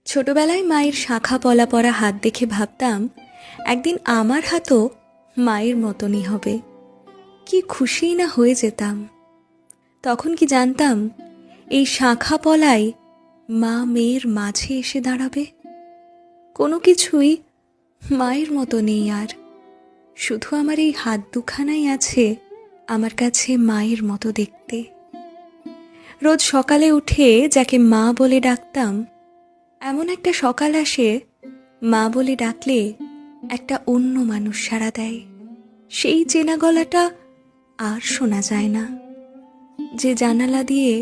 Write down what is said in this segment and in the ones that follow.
ছোটবেলায় মায়ের শাখা পলা পরা হাত দেখে ভাবতাম একদিন আমার হাতও মায়ের মতনই হবে। কি খুশিই না হয়ে যেতাম। তখন কি জানতাম এই শাখা পলাই মা মেয়ের মাঝে এসে দাঁড়াবে। কোনো কিছুই মায়ের মতো নেই আর, শুধু আমার এই হাত দুখানাই আছে আমার কাছে মায়ের মতো দেখতে। রোজ সকালে উঠে যাকে মা বলে ডাকতাম, এমন একটা সকাল আসে মা বলে ডাকলে একটা অন্য মানুষ সাড়া দেয়। সেই চেনা গলাটা আর শোনা যায় না। যে জানালা দিয়ে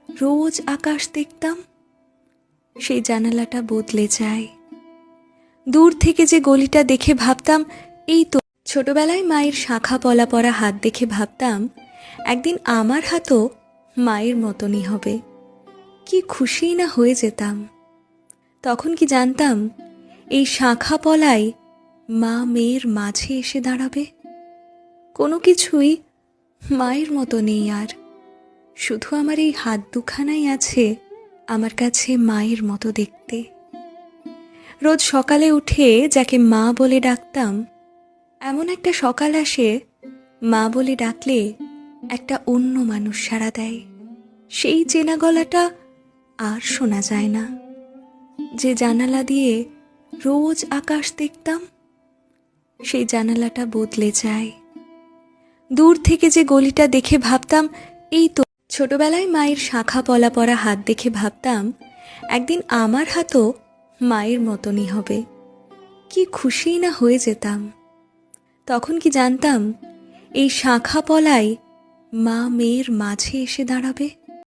রোজ আকাশ দেখতাম, সেই জানালাটা বদলে যায়। দূর থেকে যে গলিটা দেখে ভাবতাম এই তো। ছোটবেলায় মায়ের শাখা পলা পরা হাত দেখে ভাবতাম একদিন আমার হাতও মায়ের মতনই হবে। কি খুশিই না হয়ে যেতাম। তখন কি জানতাম এই শাখা পলাই মা মেয়ের মাঝে এসে দাঁড়াবে। কোনো কিছুই মায়ের মতো নেই আর, শুধু আমার এই হাত দুখানাই আছে আমার কাছে মায়ের মতো দেখতে। রোজ সকালে উঠে যাকে মা বলে ডাকতাম, এমন একটা সকাল আসে মা বলে ডাকলে একটা অন্য মানুষ সাড়া দেয়। সেই চেনা গলাটা আর শোনা যায় না। যে জানালা দিয়ে রোজ আকাশ দেখতাম, সেই জানালাটা বদলে যায়। দূর থেকে যে গলিটা দেখে ভাবতাম এই তো। ছোটবেলায় মায়ের শাখা পলা পরা হাত দেখে ভাবতাম একদিন আমার হাতও মায়ের মতনই হবে। কি খুশিই না হয়ে যেতাম। তখন কি জানতাম এই শাখা পলাই মা মেয়ের মাঝে এসে দাঁড়াবে।